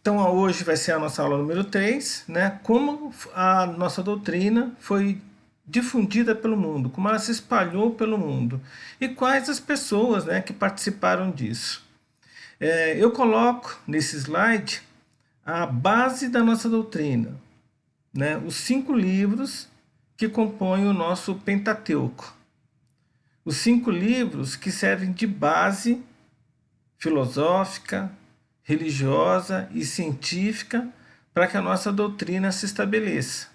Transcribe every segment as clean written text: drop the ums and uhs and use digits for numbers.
Então, hoje vai ser a nossa aula número 3, né? Como a nossa doutrina foi difundida pelo mundo, como ela se espalhou pelo mundo e quais as pessoas, né, que participaram disso. Eu coloco nesse slide a base da nossa doutrina, né? Os 5 livros que compõem o nosso Pentateuco. Os 5 livros que servem de base filosófica, religiosa e científica para que a nossa doutrina se estabeleça.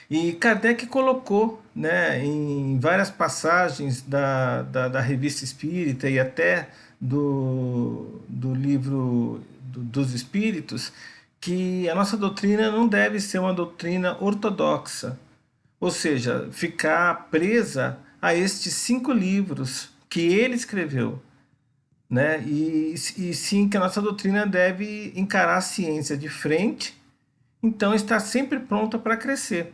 E Kardec colocou, né, em várias passagens da Revista Espírita e até do livro dos Espíritos, que a nossa doutrina não deve ser uma doutrina ortodoxa, ou seja, ficar presa a estes 5 livros que ele escreveu, né? E sim que a nossa doutrina deve encarar a ciência de frente, então está sempre pronta para crescer,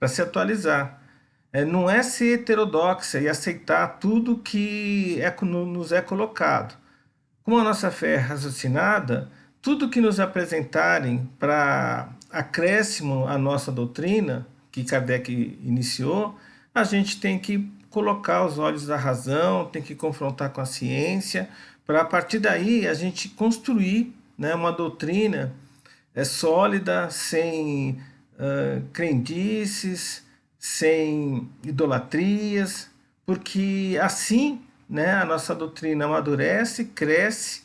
para se atualizar. Não é ser heterodoxa e aceitar tudo que nos é colocado. Com a nossa fé raciocinada, tudo que nos apresentarem para acréscimo à nossa doutrina, que Kardec iniciou, a gente tem que colocar os olhos da razão, tem que confrontar com a ciência, para a partir daí a gente construir, né, uma doutrina sólida, sem crendices, sem idolatrias, porque assim, né, a nossa doutrina amadurece, cresce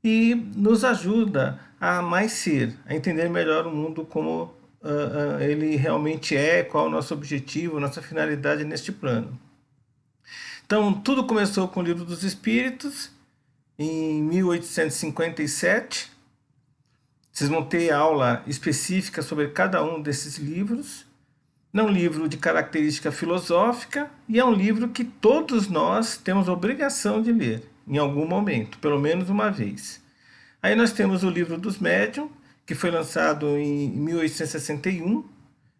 e nos ajuda a mais ser, a entender melhor o mundo como ele realmente é, qual é o nosso objetivo, nossa finalidade neste plano. Então, tudo começou com o Livro dos Espíritos, em 1857. Vocês vão ter aula específica sobre cada um desses livros. É um livro de característica filosófica e é um livro que todos nós temos obrigação de ler em algum momento, pelo menos uma vez. Aí nós temos o Livro dos Médiuns, que foi lançado em 1861.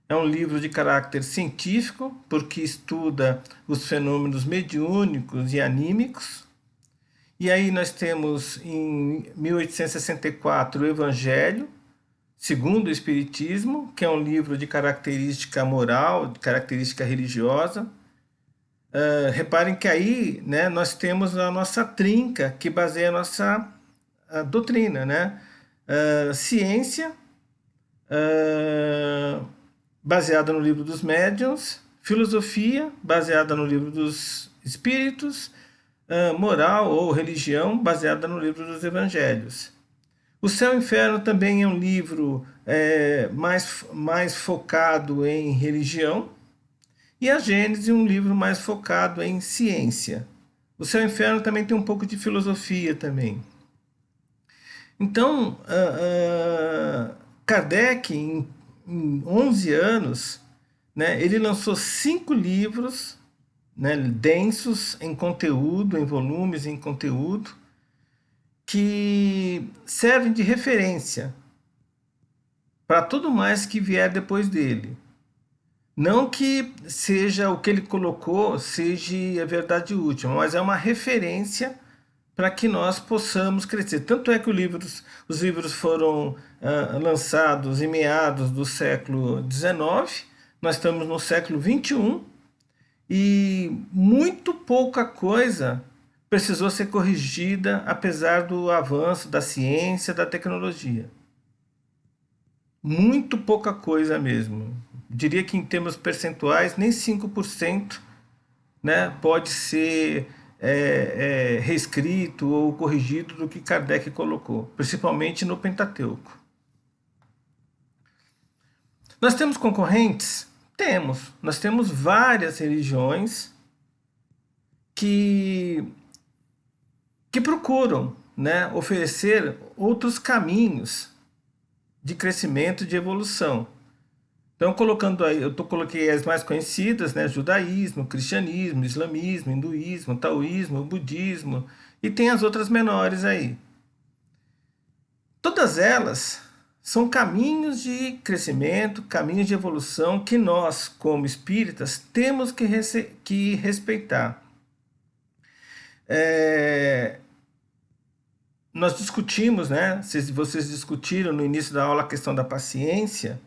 É um livro de caráter científico, porque estuda os fenômenos mediúnicos e anímicos. E aí nós temos em 1864 o Evangelho, segundo o Espiritismo, que é um livro de característica moral, de característica religiosa. Reparem que aí, né, nós temos a nossa trinca que baseia a nossa doutrina, né? Ciência, baseada no Livro dos Médiuns, filosofia, baseada no Livro dos Espíritos, moral ou religião, baseada no Livro dos Evangelhos. O Céu e o Inferno também é um livro mais focado em religião, e a Gênese um livro mais focado em ciência. O Céu e o Inferno também tem um pouco de filosofia também. Então, Kardec, em 11 anos, né, ele lançou 5 livros, né, densos em conteúdo, em volumes, em conteúdo, que servem de referência para tudo mais que vier depois dele. Não que seja o que ele colocou seja a verdade última, mas é uma referência para que nós possamos crescer. Tanto é que os livros foram lançados em meados do século XIX, nós estamos no século XXI, e muito pouca coisa precisou ser corrigida, apesar do avanço da ciência, da tecnologia. Muito pouca coisa mesmo. Diria que em termos percentuais, nem 5%, né, pode ser reescrito ou corrigido do que Kardec colocou, principalmente no Pentateuco. Nós temos concorrentes? Temos. Nós temos várias religiões que procuram, né, oferecer outros caminhos de crescimento, de evolução. Então, colocando aí, coloquei as mais conhecidas, né, judaísmo, cristianismo, islamismo, hinduísmo, taoísmo, budismo, e tem as outras menores aí. Todas elas são caminhos de crescimento, caminhos de evolução que nós, como espíritas, temos que respeitar. nós discutimos, né? Se vocês discutiram no início da aula a questão da paciência.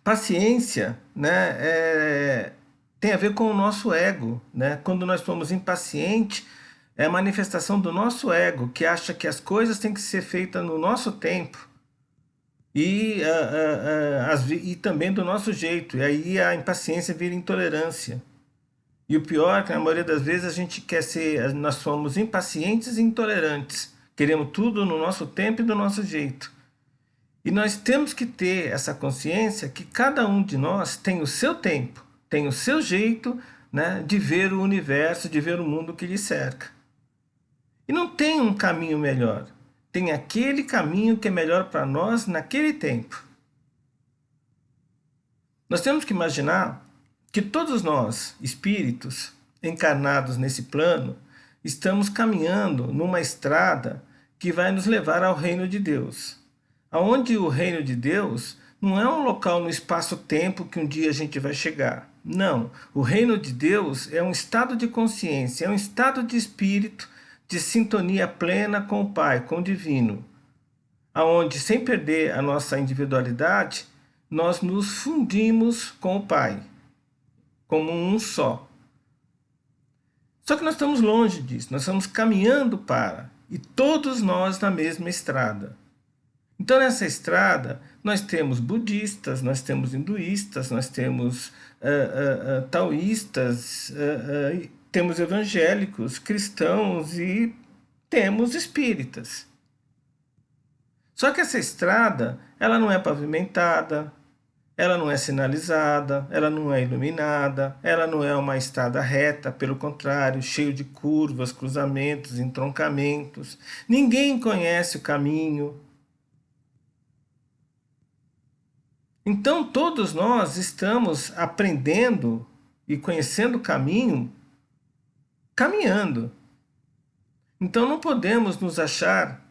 Paciência, né, tem a ver com o nosso ego, né? Quando nós somos impacientes, é a manifestação do nosso ego, que acha que as coisas têm que ser feitas no nosso tempo e também do nosso jeito. E aí a impaciência vira intolerância. E o pior é que na maioria das vezes a gente quer ser, nós somos impacientes e intolerantes. Queremos tudo no nosso tempo e do nosso jeito. E nós temos que ter essa consciência que cada um de nós tem o seu tempo, tem o seu jeito, né, de ver o universo, de ver o mundo que lhe cerca. E não tem um caminho melhor. Tem aquele caminho que é melhor para nós naquele tempo. Nós temos que imaginar que todos nós, espíritos encarnados nesse plano, estamos caminhando numa estrada que vai nos levar ao reino de Deus. Aonde o reino de Deus não é um local no espaço-tempo que um dia a gente vai chegar. Não, o reino de Deus é um estado de consciência, é um estado de espírito, de sintonia plena com o Pai, com o Divino, aonde, sem perder a nossa individualidade, nós nos fundimos com o Pai, como um só. Só que nós estamos longe disso, nós estamos caminhando para, e todos nós na mesma estrada. Então, nessa estrada, nós temos budistas, nós temos hinduístas, nós temos taoístas, temos evangélicos, cristãos e temos espíritas. Só que essa estrada, ela não é pavimentada, ela não é sinalizada, ela não é iluminada, ela não é uma estrada reta, pelo contrário, cheio de curvas, cruzamentos, entroncamentos. Ninguém conhece o caminho. Então, todos nós estamos aprendendo e conhecendo o caminho, caminhando. Então, não podemos nos achar,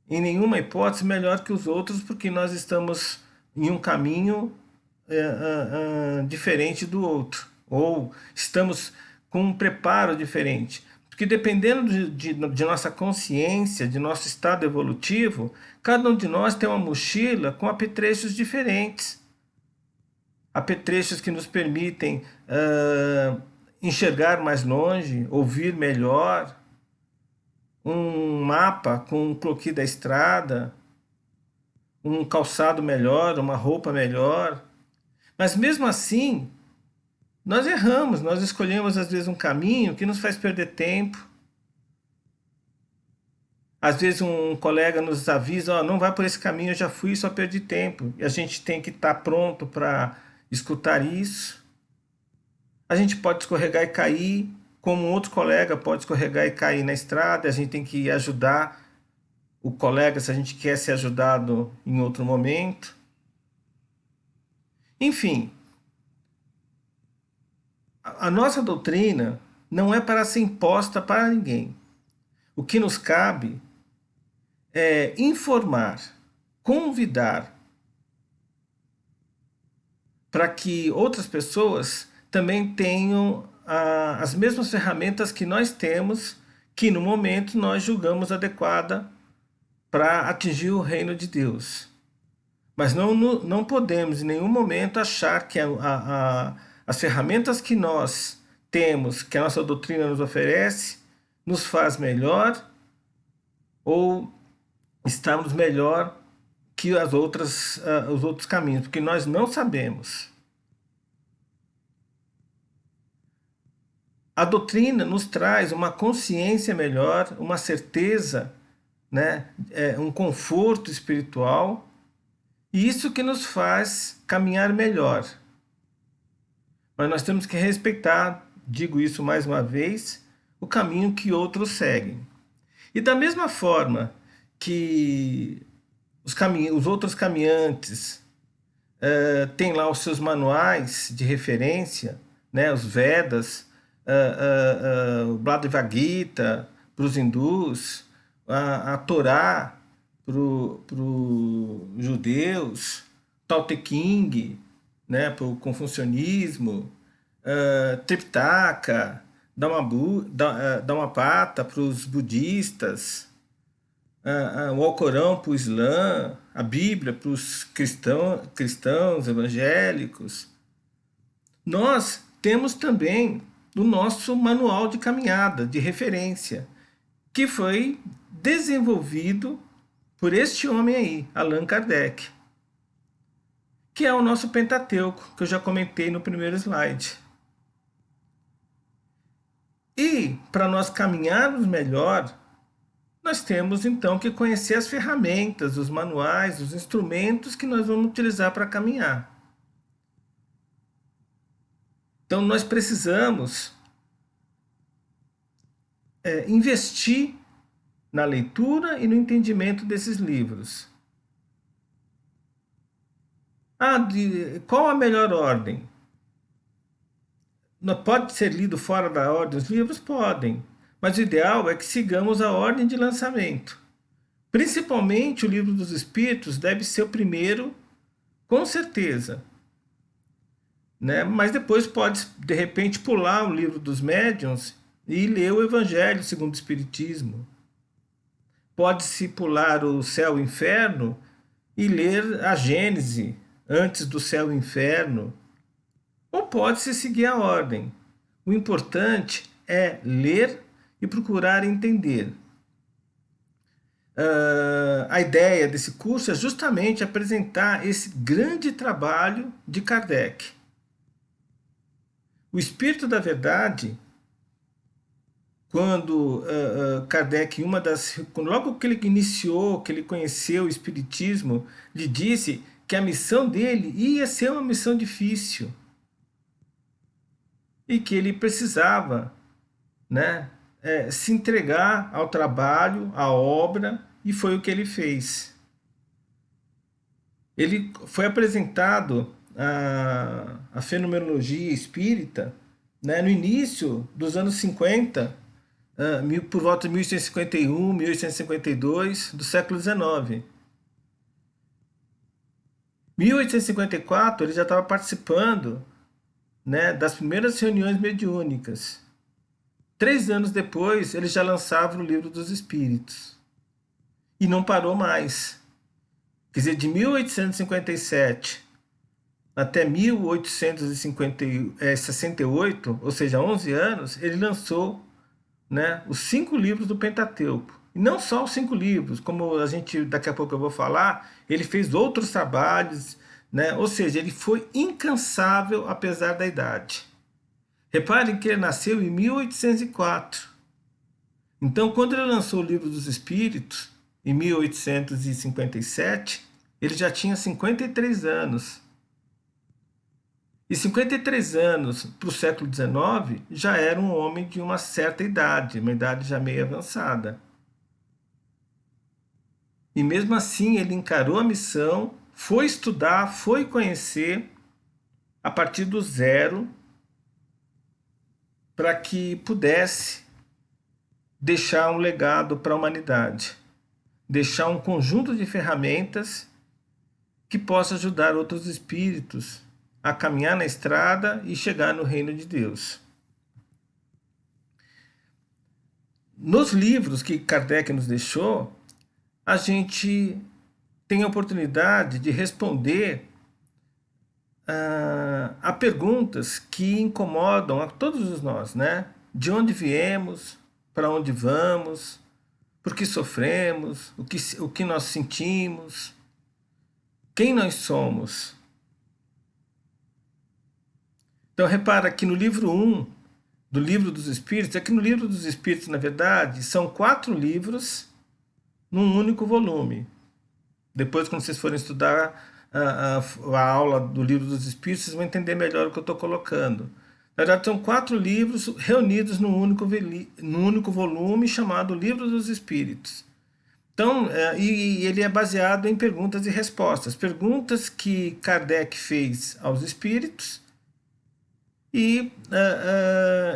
em nenhuma hipótese, melhor que os outros, porque nós estamos em um caminho diferente do outro, ou estamos com um preparo diferente. Porque dependendo de nossa consciência, de nosso estado evolutivo, cada um de nós tem uma mochila com apetrechos diferentes. Apetrechos que nos permitem enxergar mais longe, ouvir melhor, um mapa com um croquis da estrada, um calçado melhor, uma roupa melhor. Mas mesmo assim, nós erramos, nós escolhemos às vezes um caminho que nos faz perder tempo. Às vezes um colega nos avisa, oh, não vai por esse caminho, eu já fui e só perdi tempo. E a gente tem que estar pronto para escutar isso. A gente pode escorregar e cair, como um outro colega pode escorregar e cair na estrada, a gente tem que ajudar o colega se a gente quer ser ajudado em outro momento. Enfim, a nossa doutrina não é para ser imposta para ninguém. O que nos cabe é informar, convidar, para que outras pessoas também tenham as mesmas ferramentas que nós temos, que no momento nós julgamos adequada para atingir o reino de Deus. Mas não podemos em nenhum momento achar que as ferramentas que nós temos, que a nossa doutrina nos oferece, nos faz melhor ou estamos melhor que os outros caminhos, porque nós não sabemos. A doutrina nos traz uma consciência melhor, uma certeza, né, um conforto espiritual, e isso que nos faz caminhar melhor. Mas nós temos que respeitar, digo isso mais uma vez, o caminho que outros seguem. E da mesma forma que os outros caminhantes têm lá os seus manuais de referência, né, os Vedas, o Bhagavad Gita para os hindus, a Torá para os judeus, Tao Te Ching, né, para o confucionismo, Triptaka, dá uma pata para os budistas, o Alcorão para o Islã, a Bíblia para os cristãos evangélicos. Nós temos também o nosso manual de caminhada, de referência, que foi desenvolvido por este homem aí, Allan Kardec, que é o nosso Pentateuco, que eu já comentei no primeiro slide. E para nós caminharmos melhor, nós temos então que conhecer as ferramentas, os manuais, os instrumentos que nós vamos utilizar para caminhar. Então nós precisamos investir na leitura e no entendimento desses livros. Qual a melhor ordem? Pode ser lido fora da ordem os livros? Podem. Mas o ideal é que sigamos a ordem de lançamento. Principalmente o Livro dos Espíritos deve ser o primeiro, com certeza. Né? Mas depois pode, de repente, pular o Livro dos Médiuns e ler o Evangelho segundo o Espiritismo. Pode-se pular o Céu e o Inferno e ler a Gênese antes do Céu e o Inferno. Ou pode-se seguir a ordem. O importante é ler e procurar entender. A ideia desse curso é justamente apresentar esse grande trabalho de Kardec. O Espírito da Verdade, quando Kardec, logo que ele iniciou, que ele conheceu o Espiritismo, lhe disse que a missão dele ia ser uma missão difícil e que ele precisava, né, se entregar ao trabalho, à obra, e foi o que ele fez. Ele foi apresentado a fenomenologia espírita, né, no início dos anos 50, por volta de 1851, 1852, do século XIX. Em 1854, ele já estava participando, né, das primeiras reuniões mediúnicas. 3 anos depois, ele já lançava o Livro dos Espíritos. E não parou mais. Quer dizer, de 1857 até 1868, ou seja, 11 anos, ele lançou, né, os 5 livros do Pentateuco. E não só os 5 livros, como a gente daqui a pouco eu vou falar, ele fez outros trabalhos, né, ou seja, ele foi incansável apesar da idade. Reparem que ele nasceu em 1804. Então, quando ele lançou o Livro dos Espíritos, em 1857, ele já tinha 53 anos. E 53 anos para o século XIX já era um homem de uma certa idade, uma idade já meio avançada. E mesmo assim ele encarou a missão, foi estudar, foi conhecer a partir do zero, para que pudesse deixar um legado para a humanidade, deixar um conjunto de ferramentas que possa ajudar outros espíritos a caminhar na estrada e chegar no reino de Deus. Nos livros que Kardec nos deixou, a gente tem a oportunidade de responder a perguntas que incomodam a todos nós, né? De onde viemos, para onde vamos, por que sofremos, o que nós sentimos, quem nós somos. Então repara que no livro 1 do Livro dos Espíritos, aqui no Livro dos Espíritos, na verdade, são 4 livros num único volume. Depois, quando vocês forem estudar a aula do Livro dos Espíritos, vocês vão entender melhor o que eu estou colocando. Na verdade, são 4 livros reunidos num único volume chamado Livro dos Espíritos. Então, e ele é baseado em perguntas e respostas. Perguntas que Kardec fez aos espíritos e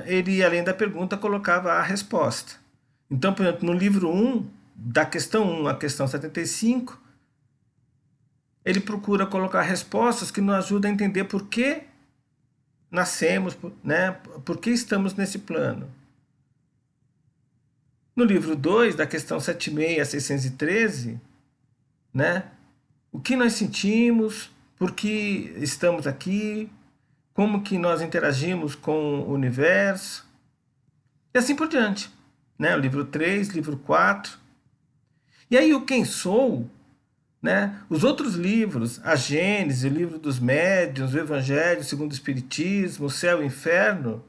ele, além da pergunta, colocava a resposta. Então, por exemplo, no livro 1, da questão 1 à questão 75, ele procura colocar respostas que nos ajudam a entender por que nascemos, né? Por que estamos nesse plano. No livro 2, da questão 76 a 613, né? O que nós sentimos, por que estamos aqui, como que nós interagimos com o universo, e assim por diante. Né? O livro 3, livro 4. E aí o Quem Sou, né? Os outros livros, a Gênese, o livro dos Médiuns, o Evangelho segundo o Espiritismo, o Céu e o Inferno,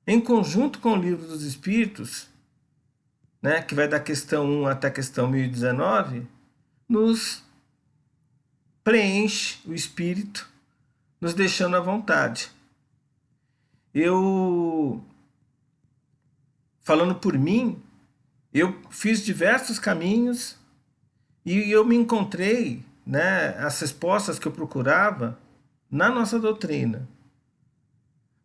em conjunto com o livro dos Espíritos, né? Que vai da questão 1 até a questão 1019, nos preenche o espírito, nos deixando à vontade. Eu, falando por mim, eu fiz diversos caminhos e eu me encontrei, né, as respostas que eu procurava na nossa doutrina.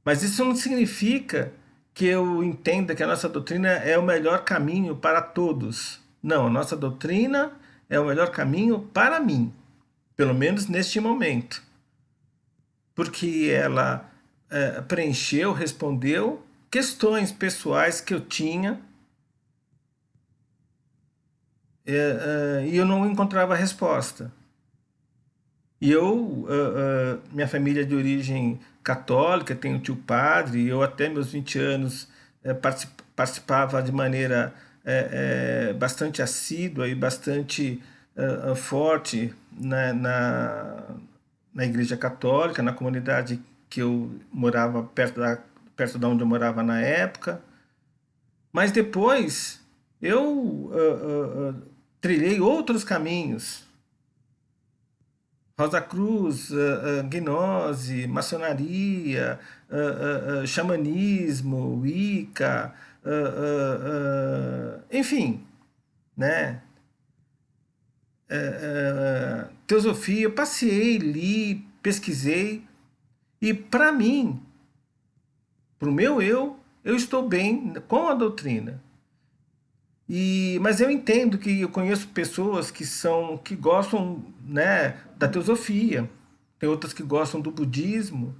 Mas isso não significa que eu entenda que a nossa doutrina é o melhor caminho para todos. Não, a nossa doutrina é o melhor caminho para mim, pelo menos neste momento. Porque ela preencheu, respondeu questões pessoais que eu tinha e eu não encontrava resposta. E eu, minha família é de origem católica, tenho tio padre, eu até meus 20 anos participava de maneira bastante assídua e bastante forte na Igreja Católica, na comunidade que eu morava perto da onde eu morava na época. Mas depois eu trilhei outros caminhos. Rosa Cruz, gnose, maçonaria, xamanismo, Wicca, enfim, né? Teosofia, eu passei, li, pesquisei, e para mim, para o meu eu estou bem com a doutrina. Mas eu entendo que eu conheço pessoas que gostam, né, da teosofia, tem outras que gostam do budismo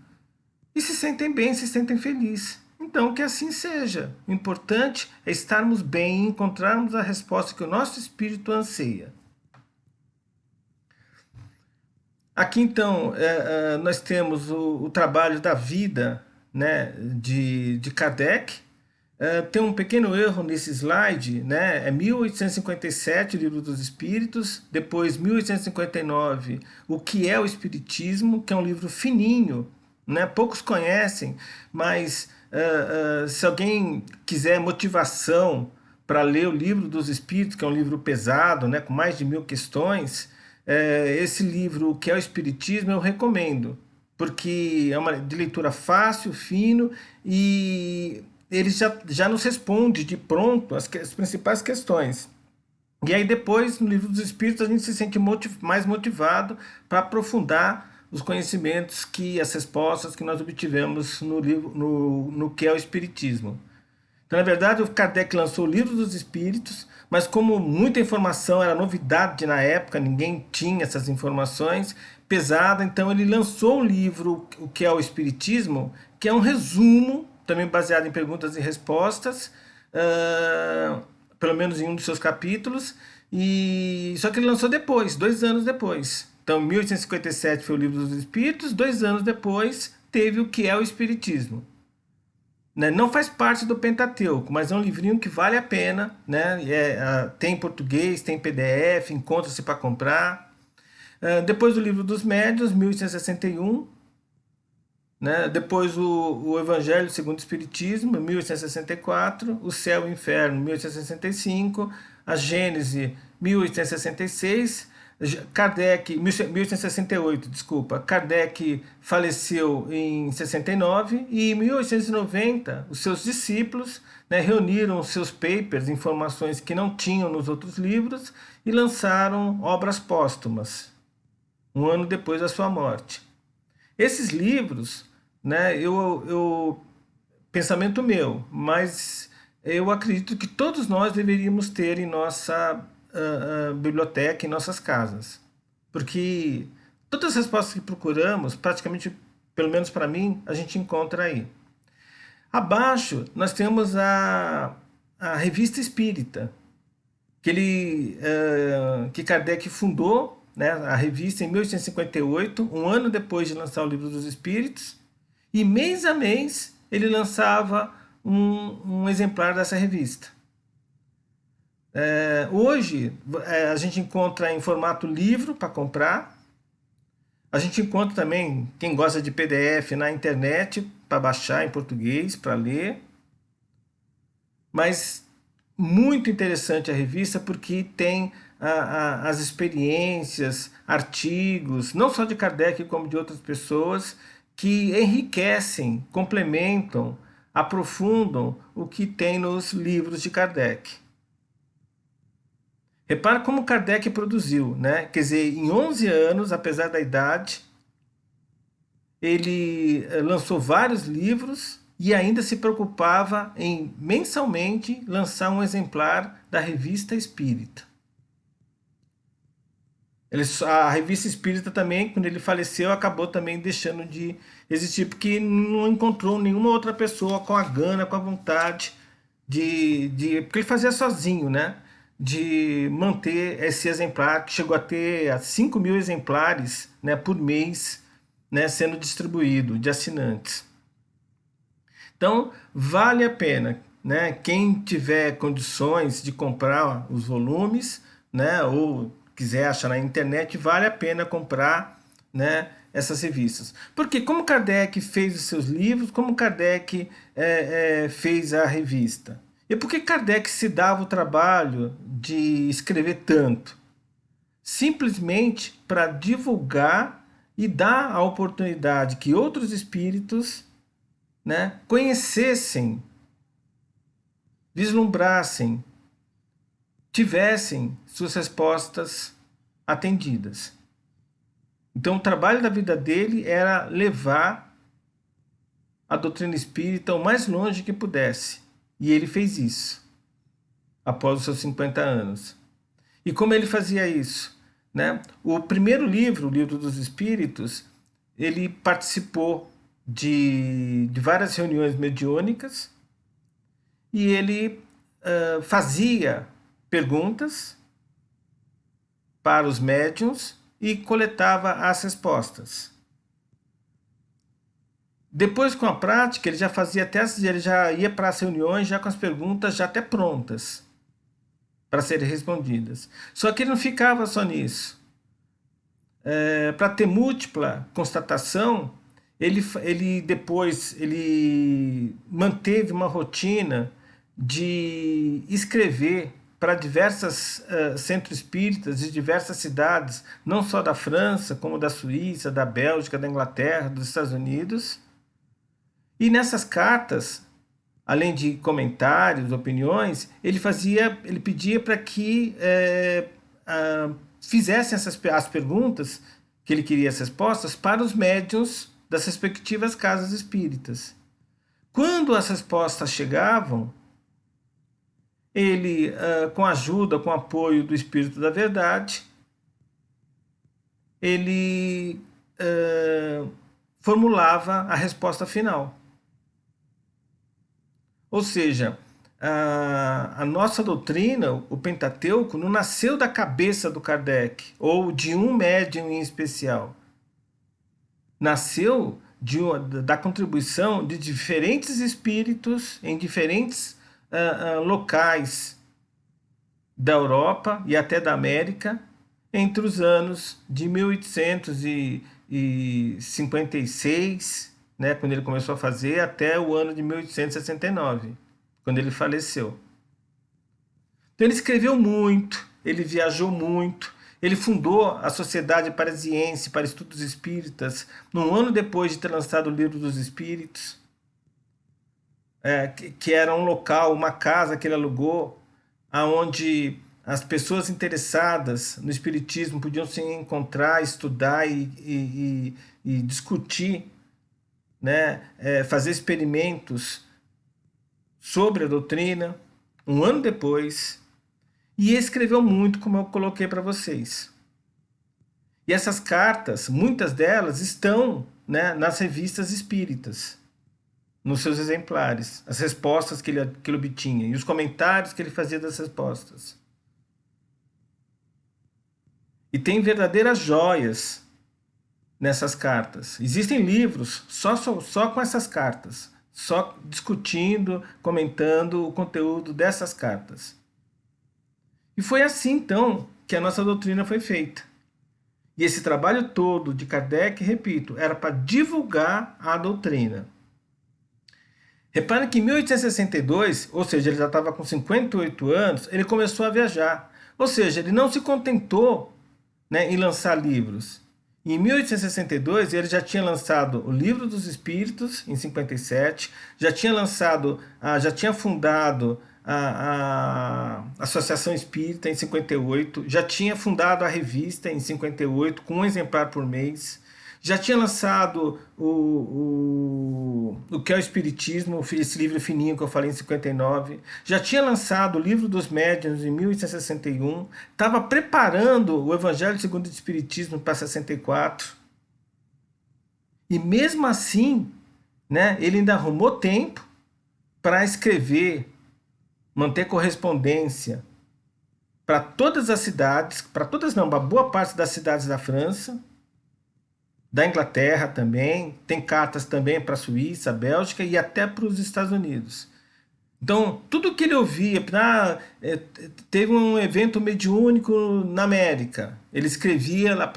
e se sentem bem, se sentem felizes. Então que assim seja. O importante é estarmos bem e encontrarmos a resposta que o nosso espírito anseia. Aqui então nós temos o trabalho da vida, né, de Kardec. Tem um pequeno erro nesse slide, né? É 1857, o Livro dos Espíritos, depois 1859, O que é o Espiritismo, que é um livro fininho, né? Poucos conhecem, mas se alguém quiser motivação para ler o Livro dos Espíritos, que é um livro pesado, né? Com mais de 1000 questões, esse livro, O que é o Espiritismo, eu recomendo, porque é uma de leitura fácil, fino, e ele já nos responde de pronto as principais questões. E aí depois, no Livro dos Espíritos, a gente se sente mais motivado para aprofundar os conhecimentos, as respostas que nós obtivemos no livro, no que é o Espiritismo. Então, na verdade, o Kardec lançou o Livro dos Espíritos, mas como muita informação era novidade na época, ninguém tinha essas informações, pesada, então ele lançou o livro O que é o Espiritismo, que é um resumo, também baseado em perguntas e respostas, pelo menos em um dos seus capítulos, só que ele lançou depois, 2 anos depois. Então, em 1857 foi o Livro dos Espíritos, 2 anos depois teve O que é o Espiritismo. Né? Não faz parte do Pentateuco, mas é um livrinho que vale a pena, né? Tem em português, tem PDF, encontra-se para comprar. Depois o Livro dos Médiuns, 1861, né? Depois o Evangelho segundo o Espiritismo, 1864, o Céu e o Inferno, 1865, a Gênese, 1866, Kardec, 1868, desculpa, Kardec faleceu em 69 e em 1890 os seus discípulos, né, reuniram seus papers, informações que não tinham nos outros livros e lançaram obras póstumas, um ano depois da sua morte. Esses livros, né, pensamento meu, mas eu acredito que todos nós deveríamos ter em nossa biblioteca, em nossas casas. Porque todas as respostas que procuramos, praticamente pelo menos para mim, a gente encontra aí. Abaixo nós temos a Revista Espírita, que Kardec fundou, né, a revista em 1858, um ano depois de lançar o Livro dos Espíritos, e mês a mês ele lançava um exemplar dessa revista. Hoje a gente encontra em formato livro para comprar, a gente encontra também, quem gosta de PDF, na internet para baixar em português, para ler, mas muito interessante a revista porque tem as experiências, artigos, não só de Kardec como de outras pessoas, que enriquecem, complementam, aprofundam o que tem nos livros de Kardec. Repara como Kardec produziu, né? Quer dizer, em 11 anos, apesar da idade, ele lançou vários livros e ainda se preocupava em mensalmente lançar um exemplar da Revista Espírita. A Revista Espírita também, quando ele faleceu, acabou também deixando de existir, porque não encontrou nenhuma outra pessoa com a gana, com a vontade porque ele fazia sozinho, né? De manter esse exemplar, que chegou a ter 5.000 exemplares, né, por mês, né, sendo distribuído de assinantes. Então, vale a pena, né? Quem tiver condições de comprar os volumes, né, ou quiser achar na internet, vale a pena comprar, né, essas revistas. Porque como Kardec fez os seus livros, como Kardec fez a revista? E por que Kardec se dava o trabalho de escrever tanto? Simplesmente para divulgar e dar a oportunidade que outros espíritos, né, conhecessem, vislumbrassem, tivessem suas respostas atendidas. Então o trabalho da vida dele era levar a doutrina espírita o mais longe que pudesse. E ele fez isso, após os seus 50 anos. E como ele fazia isso? Né? O primeiro livro, o Livro dos Espíritos, ele participou de várias reuniões mediúnicas e ele fazia perguntas para os médiuns e coletava as respostas. Depois, com a prática, ele já fazia testes, ele já ia para as reuniões já com as perguntas já até prontas para serem respondidas. Só que ele não ficava só nisso. Para ter múltipla constatação, depois manteve uma rotina de escrever para diversas centros espíritas de diversas cidades, não só da França, como da Suíça, da Bélgica, da Inglaterra, dos Estados Unidos. E nessas cartas, além de comentários, opiniões, ele pedia para que fizessem as perguntas que ele queria as respostas para os médiuns das respectivas casas espíritas. Quando as respostas chegavam, ele, com a ajuda, com o apoio do Espírito da Verdade, ele formulava a resposta final. Ou seja, a nossa doutrina, o Pentateuco, não nasceu da cabeça do Kardec, ou de um médium em especial. Nasceu da contribuição de diferentes espíritos em diferentes locais da Europa e até da América, entre os anos de 1856, né, quando ele começou a fazer, até o ano de 1869, quando ele faleceu. Então ele escreveu muito, ele viajou muito, ele fundou a Sociedade Parisiense para Estudos Espíritas, um ano depois de ter lançado o Livro dos Espíritos, que era um local, uma casa que ele alugou, onde as pessoas interessadas no espiritismo podiam se encontrar, estudar e discutir, né, fazer experimentos sobre a doutrina, um ano depois, e escreveu muito, como eu coloquei para vocês. E essas cartas, muitas delas estão né, nas revistas espíritas, nos seus exemplares, as respostas que ele obtinha e os comentários que ele fazia das respostas. E tem verdadeiras joias nessas cartas. Existem livros só com essas cartas, só discutindo, comentando o conteúdo dessas cartas. E foi assim, então, que a nossa doutrina foi feita. E esse trabalho todo de Kardec, repito, era para divulgar a doutrina. Repara que em 1862, ou seja, ele já estava com 58 anos, ele começou a viajar. Ou seja, ele não se contentou, né, em lançar livros. E em 1862 ele já tinha lançado o Livro dos Espíritos, em 57, já tinha fundado a Associação Espírita em 58, já tinha fundado a revista em 58, com um exemplar por mês, já tinha lançado o que é o Espiritismo, esse livro fininho que eu falei em 59, já tinha lançado o Livro dos Médiuns em 1861, estava preparando o Evangelho segundo o Espiritismo para 64, e mesmo assim, né, ele ainda arrumou tempo para escrever, manter correspondência para todas as cidades, para todas não, para boa parte das cidades da França, da Inglaterra também, tem cartas também para a Suíça, Bélgica e até para os Estados Unidos. Então, tudo que ele ouvia, teve um evento mediúnico na América, ele escrevia lá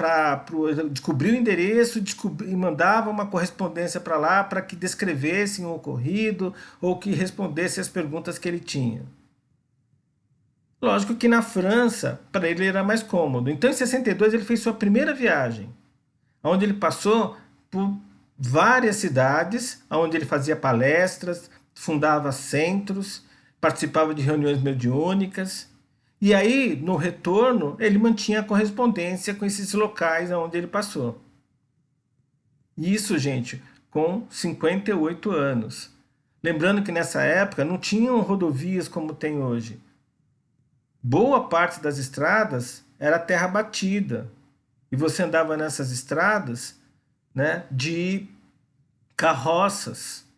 descobrir o endereço e mandava uma correspondência para lá para que descrevessem o ocorrido ou que respondesse as perguntas que ele tinha. Lógico que na França, para ele era mais cômodo. Então, em 62, ele fez sua primeira viagem, onde ele passou por várias cidades, onde ele fazia palestras, fundava centros, participava de reuniões mediúnicas. E aí, no retorno, ele mantinha correspondência com esses locais onde ele passou. Isso, gente, com 58 anos. Lembrando que nessa época não tinham rodovias como tem hoje. Boa parte das estradas era terra batida. E você andava nessas estradas, né, de carroças.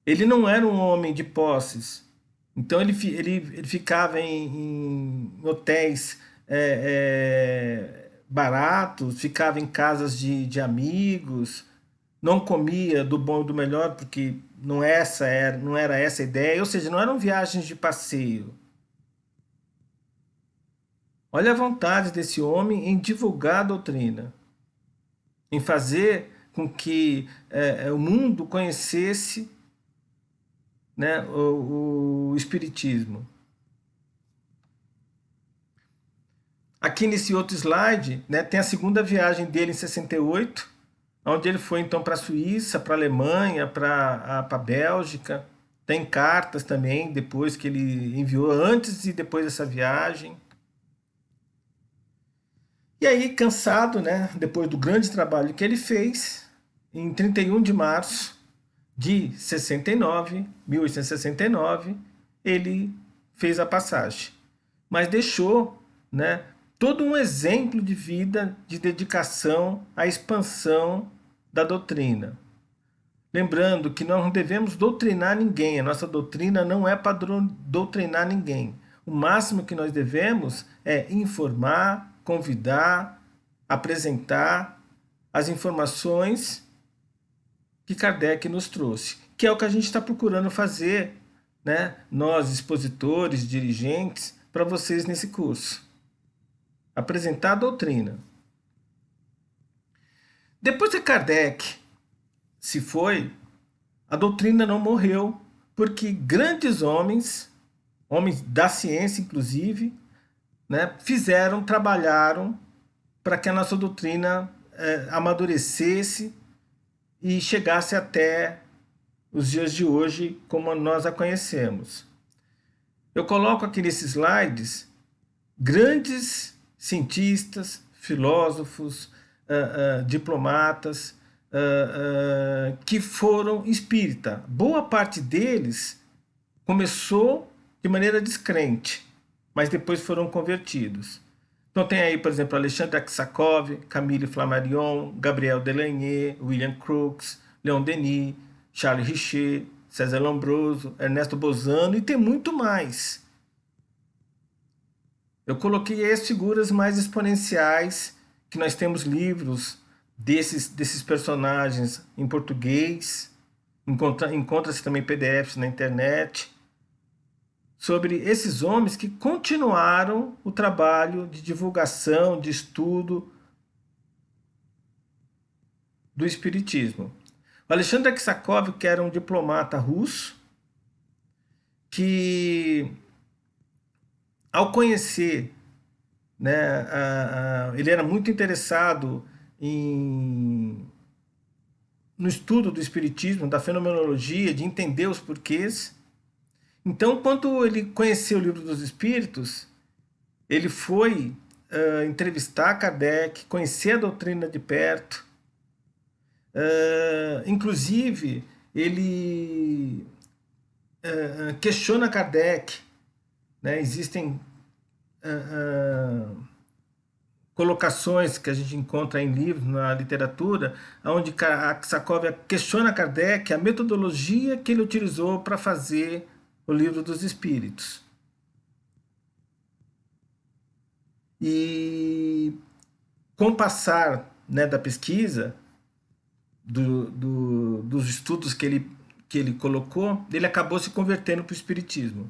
Ele não era um homem de posses. Então ele ficava em hotéis baratos, ficava em casas de amigos, não comia do bom e do melhor, porque não era essa a ideia. Ou seja, não eram viagens de passeio. Olha a vontade desse homem em divulgar a doutrina, em fazer com que o mundo conhecesse, né, o Espiritismo. Aqui nesse outro slide, né, tem a segunda viagem dele em 68, onde ele foi então para a Suíça, para a Alemanha, para a Bélgica. Tem cartas também, depois que ele enviou, antes e depois dessa viagem. E aí, cansado, né, depois do grande trabalho que ele fez, em 31 de março de 1869, ele fez a passagem. Mas deixou, né, todo um exemplo de vida, de dedicação à expansão da doutrina. Lembrando que nós não devemos doutrinar ninguém, a nossa doutrina não é para doutrinar ninguém. O máximo que nós devemos é informar, convidar, apresentar as informações que Kardec nos trouxe, que é o que a gente está procurando fazer, né? Nós, expositores, dirigentes, para vocês nesse curso. Apresentar a doutrina. Depois que Kardec se foi, a doutrina não morreu, porque grandes homens da ciência inclusive, né, trabalharam para que a nossa doutrina amadurecesse e chegasse até os dias de hoje como nós a conhecemos. Eu coloco aqui nesses slides grandes cientistas, filósofos, diplomatas, que foram espírita. Boa parte deles começou de maneira descrente, mas depois foram convertidos. Então tem aí, por exemplo, Alexandre Aksakov, Camille Flammarion, Gabriel Delaney, William Crookes, Leon Denis, Charles Richer, César Lombroso, Ernesto Bozano e tem muito mais. Eu coloquei as figuras mais exponenciais, que nós temos livros desses personagens em português, encontra-se também PDFs na internet, sobre esses homens que continuaram o trabalho de divulgação, de estudo do Espiritismo. O Alexandre Aksakov, que era um diplomata russo, que ao conhecer, né, ele era muito interessado no estudo do Espiritismo, da fenomenologia, de entender os porquês. Então, quando ele conheceu o Livro dos Espíritos, ele foi entrevistar Kardec, conhecer a doutrina de perto. Inclusive, ele questiona Kardec. Né? Existem colocações que a gente encontra em livros, na literatura, onde Aksakov questiona Kardec a metodologia que ele utilizou para fazer o Livro dos Espíritos. E com o passar, né, da pesquisa, dos estudos que ele colocou, ele acabou se convertendo para o Espiritismo.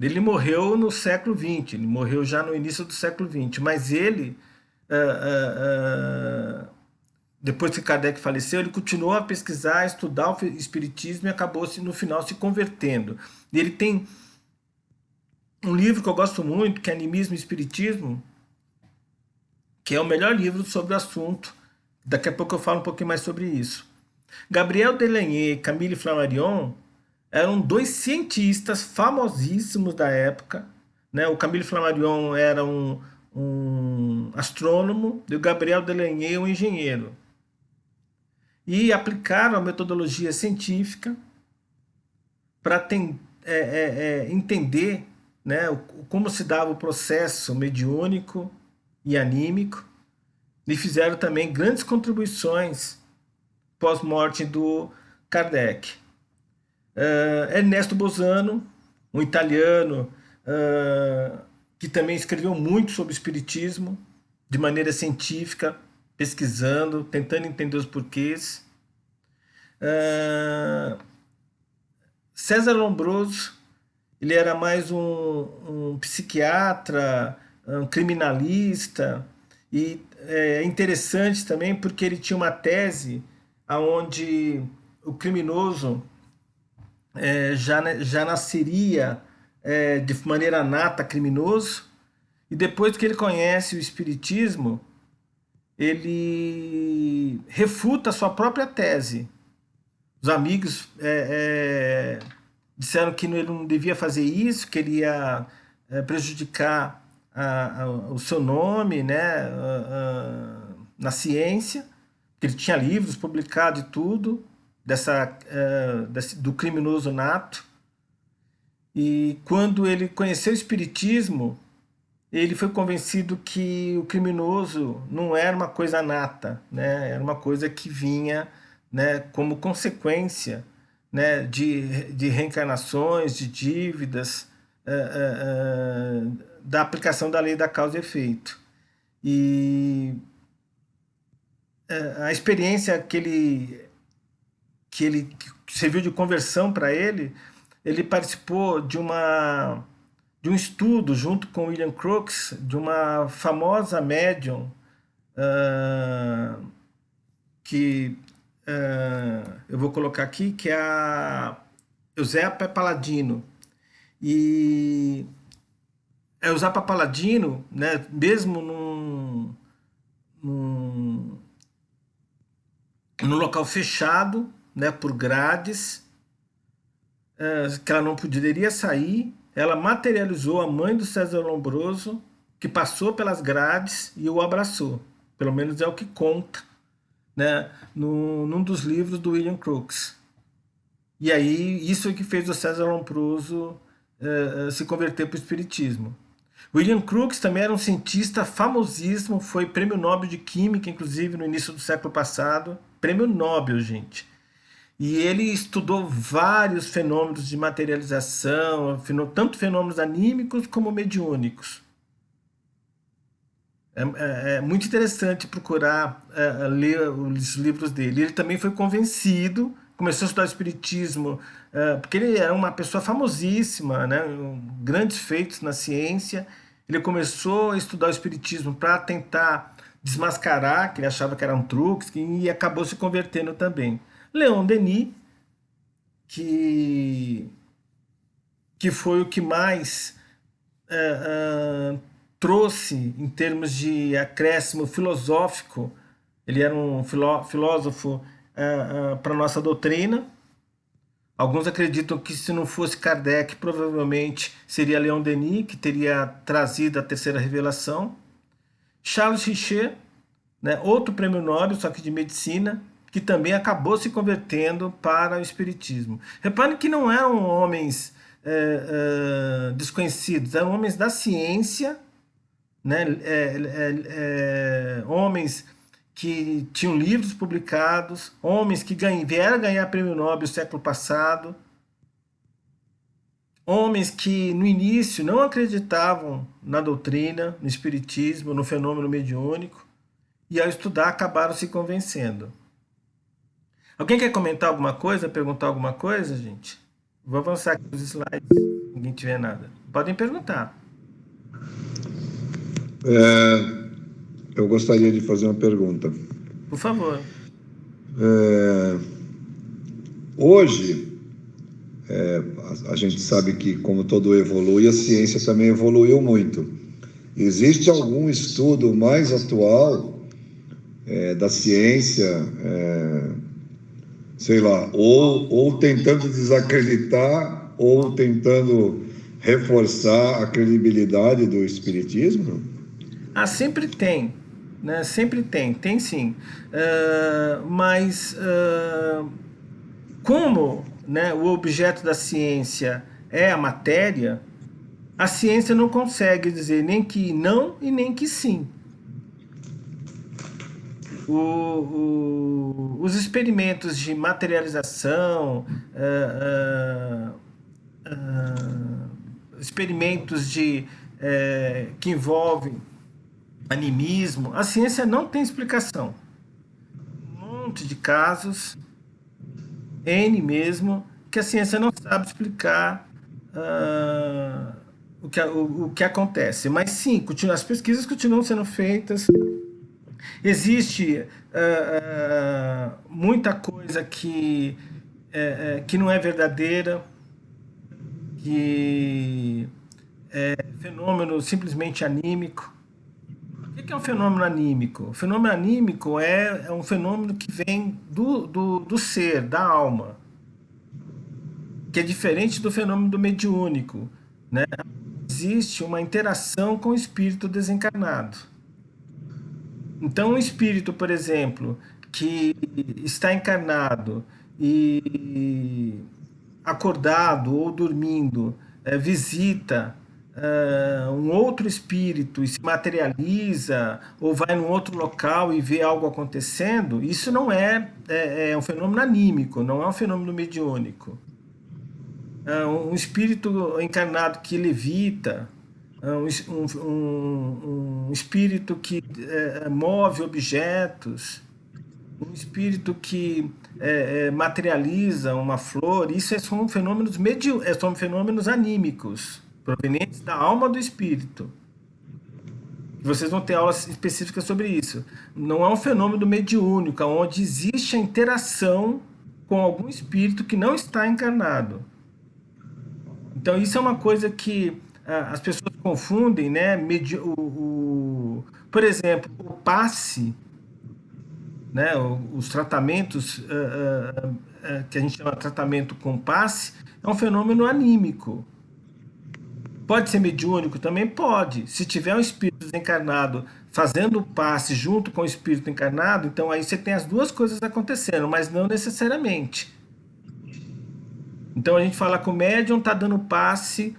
Ele morreu no século XX, ele morreu já no início do século XX, mas ele, depois que Kardec faleceu, ele continuou a pesquisar, a estudar o Espiritismo e acabou no final se convertendo. E ele tem um livro que eu gosto muito, que é Animismo e Espiritismo, que é o melhor livro sobre o assunto. Daqui a pouco eu falo um pouquinho mais sobre isso. Gabriel Delaney e Camille Flammarion eram dois cientistas famosíssimos da época. Né? O Camille Flammarion era um astrônomo e o Gabriel Delaney um engenheiro. E aplicaram a metodologia científica para entender, né, como se dava o processo mediúnico e anímico, e fizeram também grandes contribuições pós-morte do Kardec. Ernesto Bozano, um italiano que também escreveu muito sobre o espiritismo, de maneira científica, pesquisando, tentando entender os porquês. César Lombroso, ele era mais um psiquiatra, um criminalista, e é interessante também porque ele tinha uma tese onde o criminoso já nasceria de maneira nata criminoso, e depois que ele conhece o Espiritismo, ele refuta a sua própria tese. Os amigos disseram que ele não devia fazer isso, que ele ia prejudicar o seu nome, né, na ciência, que ele tinha livros publicados e tudo, do criminoso nato. E quando ele conheceu o Espiritismo, ele foi convencido que o criminoso não era uma coisa nata, né? Era uma coisa que vinha, né, como consequência, né, de reencarnações, de dívidas, da aplicação da lei da causa e efeito. E a experiência que serviu de conversão para ele participou de um estudo junto com William Crookes de uma famosa médium que eu vou colocar aqui, que é a Eusépia Palladino. E a Eusépia Palladino, né, mesmo num local fechado, né, por grades, que ela não poderia sair, ela materializou a mãe do César Lombroso, que passou pelas grades e o abraçou. Pelo menos é o que conta, né, num dos livros do William Crookes. E aí, isso é que fez o César Lombroso se converter para o Espiritismo. William Crookes também era um cientista famosíssimo, foi prêmio Nobel de Química, inclusive no início do século passado. Prêmio Nobel, gente. E ele estudou vários fenômenos de materialização, tanto fenômenos anímicos como mediúnicos. É muito interessante procurar ler os livros dele. Ele também foi convencido, começou a estudar o espiritismo, porque ele era uma pessoa famosíssima, né, grandes feitos na ciência. Ele começou a estudar o espiritismo para tentar desmascarar, que ele achava que eram truques, e acabou se convertendo também. Leon Denis, que, que foi o que mais trouxe em termos de acréscimo filosófico, ele era um filósofo para a nossa doutrina. Alguns acreditam que se não fosse Kardec, provavelmente seria Leon Denis, que teria trazido a terceira revelação. Charles Richer, né, outro prêmio Nobel, só que de medicina, que também acabou se convertendo para o espiritismo. Reparem que não eram homens desconhecidos, eram homens da ciência, né, homens que tinham livros publicados, homens que vieram ganhar prêmio Nobel no século passado, homens que no início não acreditavam na doutrina, no espiritismo, no fenômeno mediúnico, e ao estudar acabaram se convencendo. Alguém quer comentar alguma coisa, perguntar alguma coisa, gente? Vou avançar aqui os slides, se ninguém tiver nada. Podem perguntar. Eu gostaria de fazer uma pergunta. Por favor. Hoje, a gente sabe que, como todo evolui, a ciência também evoluiu muito. Existe algum estudo mais atual da ciência, sei lá, ou tentando desacreditar, ou tentando reforçar a credibilidade do espiritismo? Sempre tem, né? Sempre tem sim. Mas como, né, o objeto da ciência é a matéria, a ciência não consegue dizer nem que não e nem que sim. Os experimentos de materialização, experimentos que envolvem animismo, a ciência não tem explicação. Um monte de casos, N mesmo, que a ciência não sabe explicar o que acontece. Mas sim, as pesquisas continuam sendo feitas. Existe muita coisa que não é verdadeira, que é fenômeno simplesmente anímico. O que é um fenômeno anímico? O fenômeno anímico é um fenômeno que vem do ser, da alma, que é diferente do fenômeno do mediúnico, né? Existe uma interação com o espírito desencarnado. Então, um espírito, por exemplo, que está encarnado e acordado ou dormindo, visita um outro espírito e se materializa, ou vai num outro local e vê algo acontecendo, isso não é um fenômeno anímico, não é um fenômeno mediúnico. Um espírito encarnado que levita, um espírito que move objetos, um espírito que materializa uma flor, isso são fenômenos anímicos, provenientes da alma do espírito. Vocês vão ter aulas específicas sobre isso. Não é um fenômeno mediúnico, onde existe a interação com algum espírito que não está encarnado. Então, isso é uma coisa que as pessoas confundem, né? Por exemplo, o passe, né? Os tratamentos que a gente chama de tratamento com passe, é um fenômeno anímico. Pode ser mediúnico? Também pode. Se tiver um espírito desencarnado fazendo o passe junto com o espírito encarnado, então aí você tem as duas coisas acontecendo, mas não necessariamente. Então a gente fala que o médium está dando passe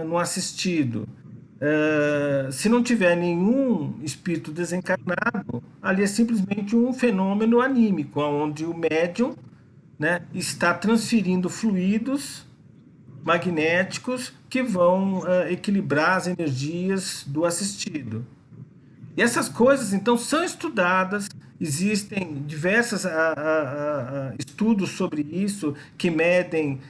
no assistido. Se não tiver nenhum espírito desencarnado, ali é simplesmente um fenômeno anímico, onde o médium, né, está transferindo fluidos magnéticos que vão equilibrar as energias do assistido. E essas coisas, então, são estudadas, existem diversos estudos sobre isso que medem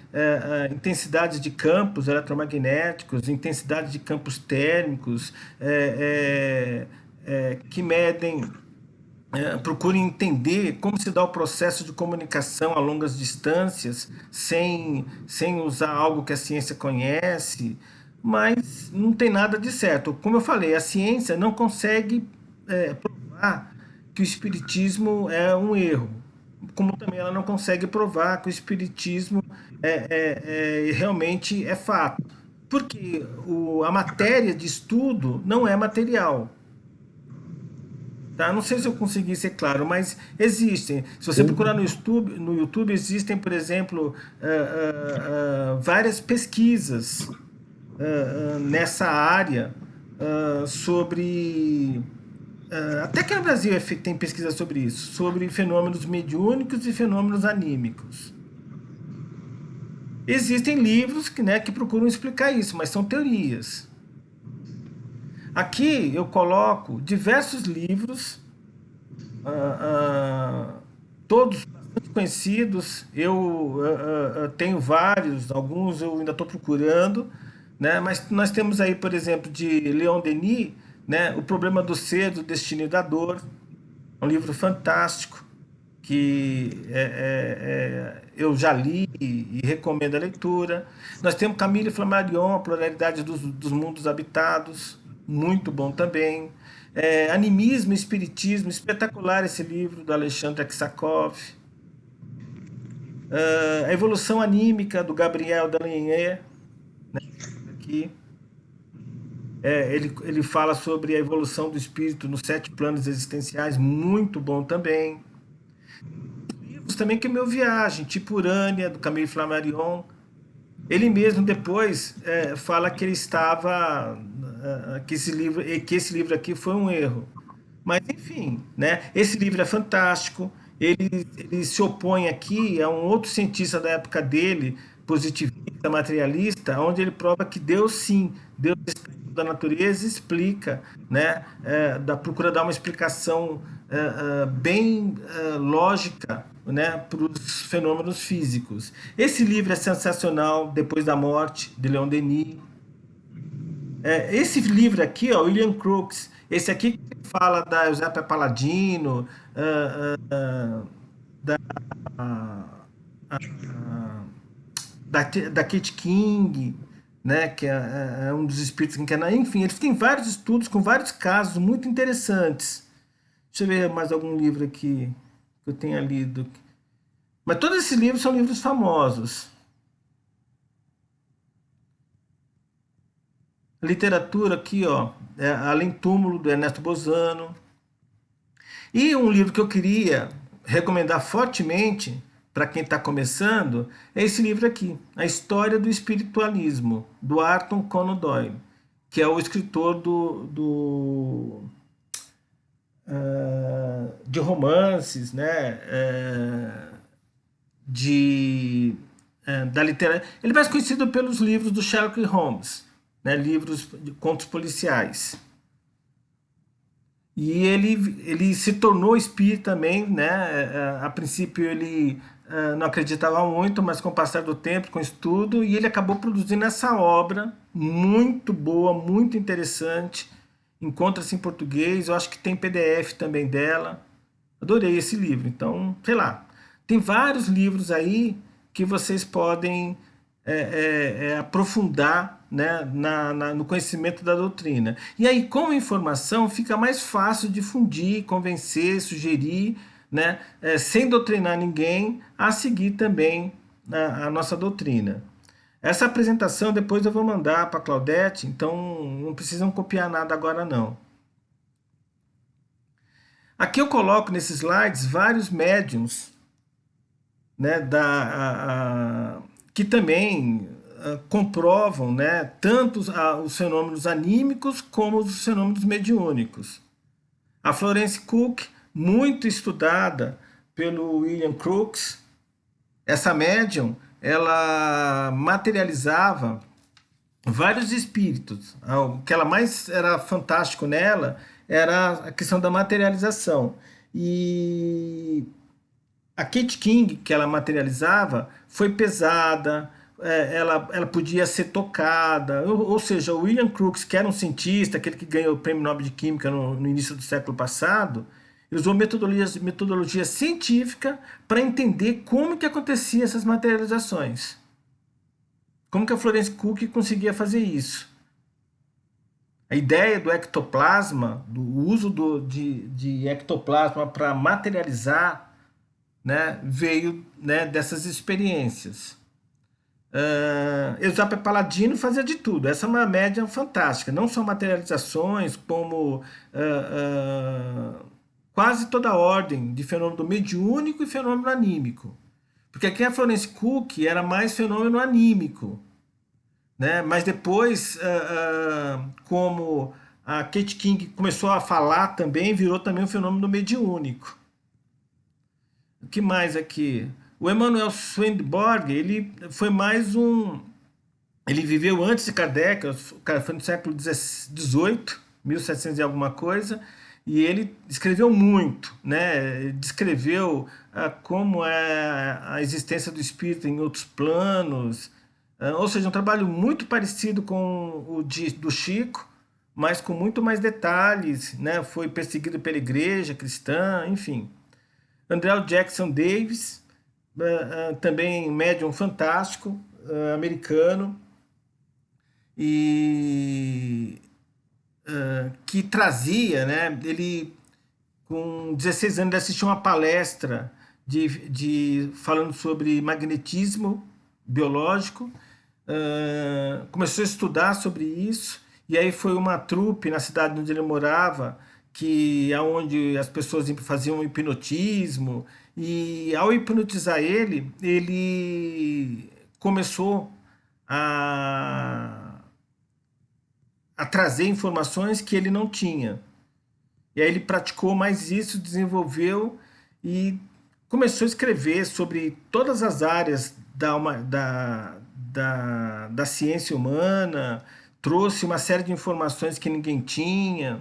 intensidades de campos eletromagnéticos, intensidade de campos térmicos, que medem, procurem entender como se dá o processo de comunicação a longas distâncias, sem usar algo que a ciência conhece, mas não tem nada de certo. Como eu falei, a ciência não consegue provar que o espiritismo é um erro, como também ela não consegue provar que o espiritismo realmente é fato, porque a matéria de estudo não é material. Tá? Não sei se eu consegui ser claro, mas existem. Se você procurar Sim. no YouTube existem, por exemplo, várias pesquisas nessa área sobre. Até que no Brasil tem pesquisa sobre isso, sobre fenômenos mediúnicos e fenômenos anímicos. Existem livros que, né, que procuram explicar isso, mas são teorias. Aqui eu coloco diversos livros, ah, todos bastante conhecidos. Eu tenho vários, alguns eu ainda estou procurando, né? Mas nós temos aí, por exemplo, de Leon Denis, né? O Problema do Ser, do Destino e da Dor. É um livro fantástico que eu já li e recomendo a leitura. Nós temos Camille Flammarion, A Pluralidade dos Mundos Habitados, muito bom também. Animismo e Espiritismo, espetacular esse livro do Alexandre Aksakov. A Evolução Anímica, do Gabriel Delaunay, aqui. Ele fala sobre a evolução do espírito nos 7 planos existenciais, muito bom também. Livros também que é Meu Viagem, tipo Urânia, do Camille Flammarion. Ele mesmo depois fala que ele estava, que esse livro aqui foi um erro. Mas enfim, né? Esse livro é fantástico. Ele se opõe aqui a um outro cientista da época dele, positivista, materialista, onde ele prova que Deus sim, Deus está em toda a natureza, e explica, né? Procura dar uma explicação bem lógica, né, para os fenômenos físicos. Esse livro é sensacional, Depois da Morte, de Leon Denis. Esse livro aqui, ó, William Crookes, esse aqui que fala da Eusébia Palladino, da Kate King, né, que é um dos espíritos que encarna. Enfim, eles têm vários estudos com vários casos muito interessantes. Deixa eu ver mais algum livro aqui que eu tenha lido. Mas todos esses livros são livros famosos. Literatura aqui, ó, Além Túmulo, do Ernesto Bozano. E um livro que eu queria recomendar fortemente para quem está começando é esse livro aqui, A História do Espiritualismo, do Arthur Conan Doyle, que é o escritor de romances, né? Da literatura. Ele é mais conhecido pelos livros do Sherlock Holmes, né? Livros de contos policiais. E ele se tornou espírita também, né? A princípio ele não acreditava muito, mas com o passar do tempo, com estudo, e ele acabou produzindo essa obra muito boa, muito interessante. Encontra-se em português, eu acho que tem PDF também dela. Adorei esse livro. Então, sei lá, tem vários livros aí que vocês podem aprofundar, né, no conhecimento da doutrina. E aí, com a informação, fica mais fácil difundir, convencer, sugerir, né, sem doutrinar ninguém, a seguir também a nossa doutrina. Essa apresentação depois eu vou mandar para a Claudete, então não precisam copiar nada agora não. Aqui eu coloco nesses slides vários médiums, né, que também comprovam, né, tanto os fenômenos anímicos como os fenômenos mediúnicos. A Florence Cook, muito estudada pelo William Crookes, essa médium, ela materializava vários espíritos. O que ela mais era fantástico nela era a questão da materialização. E a Kate King, que ela materializava, foi pesada, ela podia ser tocada, ou seja, o William Crookes, que era um cientista, aquele que ganhou o Prêmio Nobel de Química no início do século passado, ele usou metodologia científica para entender como que acontecia essas materializações. Como que a Florence Cook conseguia fazer isso? A ideia do ectoplasma, do uso de ectoplasma para materializar, né, veio, né, dessas experiências. Eusapia Paladino fazia de tudo. Essa é uma média fantástica. Não só materializações, como quase toda a ordem de fenômeno mediúnico e fenômeno anímico. Porque aqui a Florence Cook era mais fenômeno anímico, né? Mas depois, como a Kate King começou a falar também, virou também um fenômeno mediúnico. O que mais aqui? O Emanuel Swedenborg, ele foi mais um... Ele viveu antes de Kardec, foi no século XVIII, 1700 e alguma coisa, e ele escreveu muito, né? Descreveu como é a existência do espírito em outros planos, ou seja, um trabalho muito parecido com o do Chico, mas com muito mais detalhes, né? Foi perseguido pela igreja cristã, enfim. Andrew Jackson Davis, também médium fantástico, americano, e que trazia, né? Ele, com 16 anos, ele assistiu uma palestra falando sobre magnetismo biológico, começou a estudar sobre isso, e aí foi uma trupe na cidade onde ele morava, onde as pessoas faziam hipnotismo, e ao hipnotizar ele começou a trazer informações que ele não tinha. E aí ele praticou mais isso, desenvolveu e começou a escrever sobre todas as áreas da ciência humana, trouxe uma série de informações que ninguém tinha.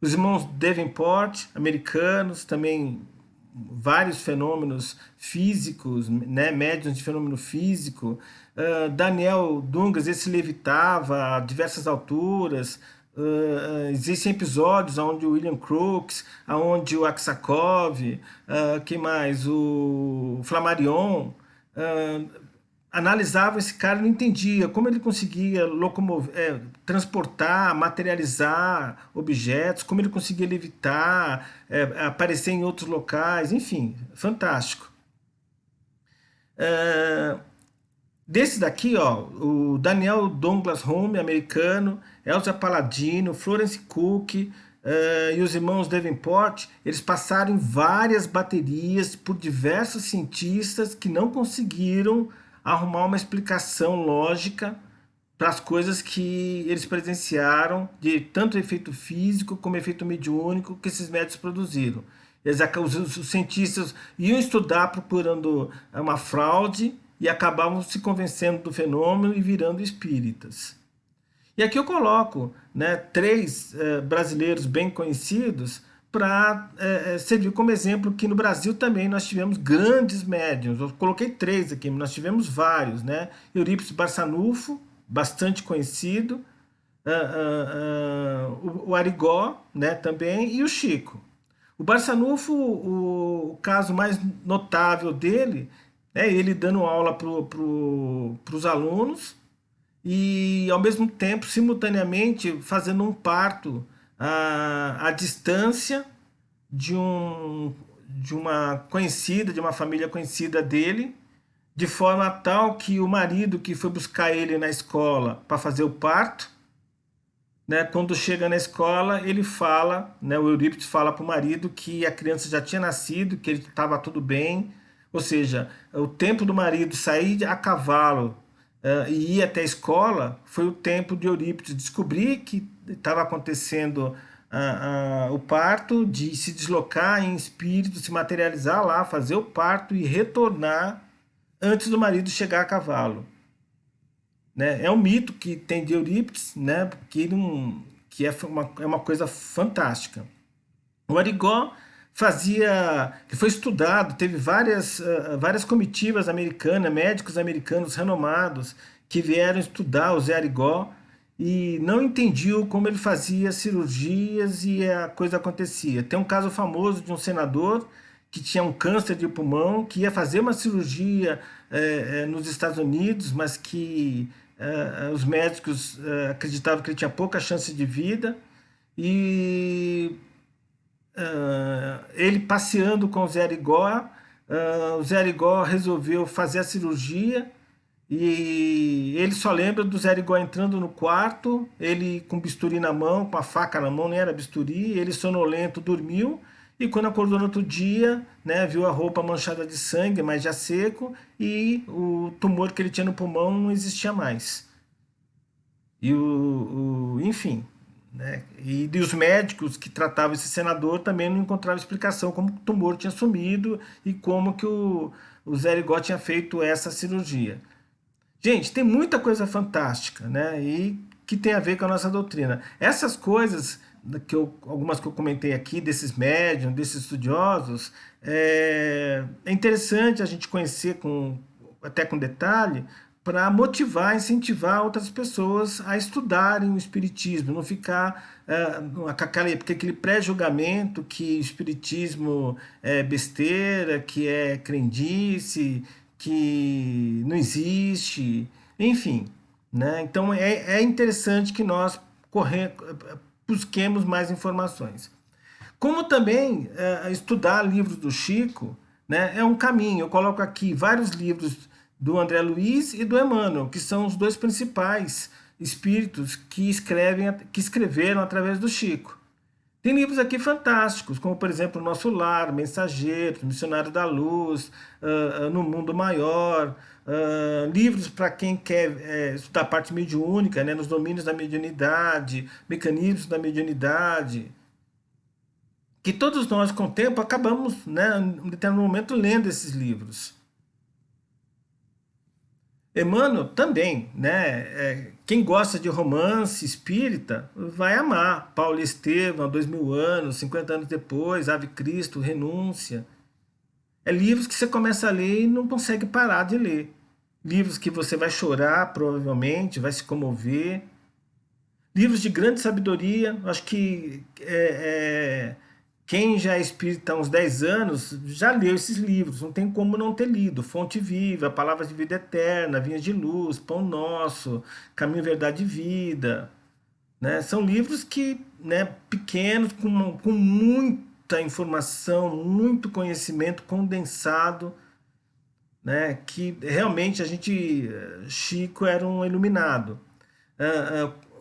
Os irmãos Davenport, americanos, também vários fenômenos físicos, né, médiuns de fenômeno físico. Daniel Dungas, esse levitava a diversas alturas. Existem episódios onde o William Crookes, onde o Aksakov, que mais? O Flammarion, analisava esse cara e não entendia como ele conseguia transportar, materializar objetos, como ele conseguia levitar, aparecer em outros locais, enfim, fantástico. Desse daqui, ó, o Daniel Douglas Home, americano, Elsa Paladino, Florence Cook e os irmãos Davenport, eles passaram em várias baterias por diversos cientistas que não conseguiram arrumar uma explicação lógica para as coisas que eles presenciaram, de tanto efeito físico como efeito mediúnico que esses médicos produziram. Os cientistas iam estudar procurando uma fraude e acabavam se convencendo do fenômeno e virando espíritas. E aqui eu coloco, né, 3 brasileiros bem conhecidos para servir como exemplo que no Brasil também nós tivemos grandes médiuns. Eu coloquei 3 aqui, mas nós tivemos vários, né? Eurípides Barçanufo, bastante conhecido, o Arigó, né, também, e o Chico. O Barçanufo, o caso mais notável dele é ele dando aula para os alunos e, ao mesmo tempo, simultaneamente, fazendo um parto à distância de uma conhecida, de uma família conhecida dele, de forma tal que o marido que foi buscar ele na escola para fazer o parto, né, quando chega na escola, ele fala, né, o Eurípides fala para o marido que a criança já tinha nascido, que ele estava tudo bem, ou seja, o tempo do marido sair a cavalo e ir até a escola, foi o tempo de Eurípides descobrir que estava acontecendo o parto, de se deslocar em espírito, se materializar lá, fazer o parto e retornar antes do marido chegar a cavalo. Né? É um mito que tem de Eurípides, né? Que é uma coisa fantástica. O Arigó fazia, que foi estudado, teve várias comitivas americanas, médicos americanos renomados que vieram estudar o Zé Arigó e não entendiam como ele fazia cirurgias e a coisa acontecia. Tem um caso famoso de um senador que tinha um câncer de pulmão, que ia fazer uma cirurgia nos Estados Unidos, mas que os médicos acreditavam que ele tinha pouca chance de vida, e ele passeando com o Zé Arigó, o Zé Arigó resolveu fazer a cirurgia e ele só lembra do Zé Arigó entrando no quarto, ele com bisturi na mão, com a faca na mão, nem era bisturi, ele sonolento dormiu e quando acordou no outro dia, né, viu a roupa manchada de sangue, mas já seco, e o tumor que ele tinha no pulmão não existia mais. E enfim, né? E os médicos que tratavam esse senador também não encontravam explicação como o tumor tinha sumido e como que o Zé Arigó tinha feito essa cirurgia. Gente, tem muita coisa fantástica, né? E que tem a ver com a nossa doutrina. Essas coisas, algumas que eu comentei aqui, desses médiums, desses estudiosos, é interessante a gente conhecer até com detalhe, para motivar, incentivar outras pessoas a estudarem o Espiritismo, não ficar com aquele pré-julgamento que o Espiritismo é besteira, que é crendice, que não existe, enfim. Né? Então é interessante que nós busquemos mais informações. Como também estudar livros do Chico, né, é um caminho. Eu coloco aqui vários livros do André Luiz e do Emmanuel, que são os dois principais espíritos que escreveram através do Chico. Tem livros aqui fantásticos, como por exemplo Nosso Lar, Mensageiros, Missionário da Luz, No Mundo Maior, livros para quem quer estudar a parte mediúnica, né, nos domínios da mediunidade, mecanismos da mediunidade, que todos nós com o tempo acabamos, né, em um determinado momento, lendo esses livros. Emmanuel também, né? Quem gosta de romance espírita vai amar. Paulo Estevam, 2000 anos, 50 anos depois, Ave Cristo, Renúncia. É livros que você começa a ler e não consegue parar de ler. Livros que você vai chorar, provavelmente, vai se comover. Livros de grande sabedoria. Acho que quem já é espírita há uns 10 anos já leu esses livros, não tem como não ter lido. Fonte Viva, Palavras de Vida Eterna, Vinhas de Luz, Pão Nosso, Caminho, Verdade e Vida. Né? São livros que, né, pequenos, com muita informação, muito conhecimento condensado, né, que realmente Chico era um iluminado.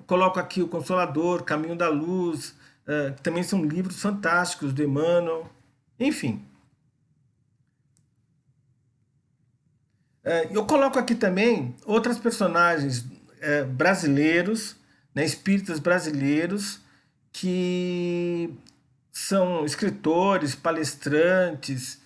Coloco aqui o Consolador, Caminho da Luz, que também são livros fantásticos do Emmanuel, enfim. Eu coloco aqui também outras personagens brasileiros, né, espíritas brasileiros, que são escritores, palestrantes,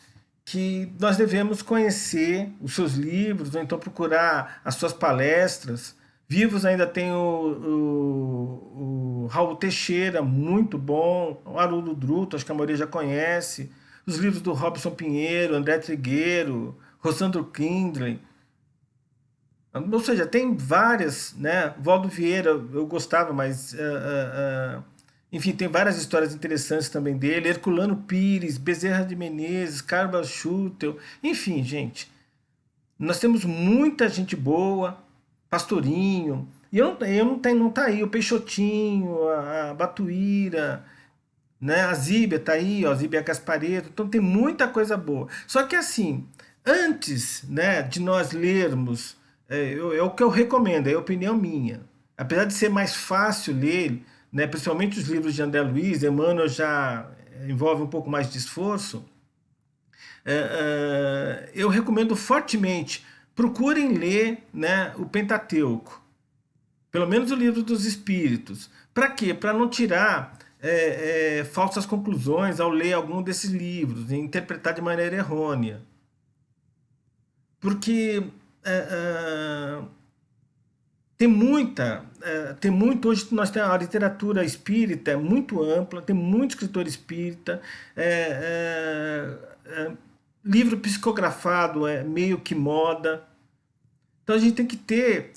que nós devemos conhecer os seus livros, ou então procurar as suas palestras. Vivos ainda tem o Raul Teixeira, muito bom, o Haroldo Druto, acho que a maioria já conhece, os livros do Robson Pinheiro, André Trigueiro, Rosandro Kindley. Ou seja, tem várias, né? Valdo Vieira eu gostava, mas enfim, tem várias histórias interessantes também dele. Herculano Pires, Bezerra de Menezes, Carlos Schutel, enfim, gente. Nós temos muita gente boa, Pastorinho, e não tá aí o Peixotinho, a Batuíra, né? A Zíbia tá aí, ó, a Zíbia Gaspareto, então tem muita coisa boa. Só que assim, antes, né, de nós lermos, é o que eu recomendo, é a opinião minha. Apesar de ser mais fácil ler, né, principalmente os livros de André Luiz, Emmanuel já envolve um pouco mais de esforço, eu recomendo fortemente procurem ler, né, o Pentateuco, pelo menos o Livro dos Espíritos. Para quê? Para não tirar falsas conclusões ao ler algum desses livros e interpretar de maneira errônea. Porque tem muito, hoje nós temos a literatura espírita é muito ampla, tem muito escritor espírita, livro psicografado é meio que moda. Então a gente tem que ter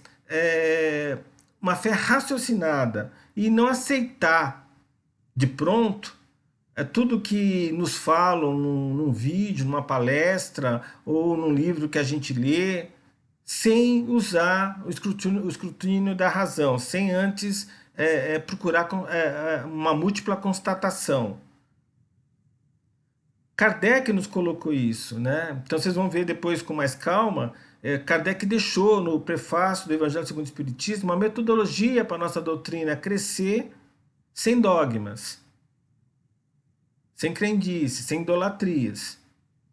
uma fé raciocinada e não aceitar de pronto tudo que nos falam num vídeo, numa palestra ou num livro que a gente lê, sem usar o escrutínio da razão, sem antes procurar uma múltipla constatação. Kardec nos colocou isso, né? Então vocês vão ver depois com mais calma. Kardec deixou no prefácio do Evangelho segundo o Espiritismo uma metodologia para a nossa doutrina crescer sem dogmas, sem crendices, sem idolatrias,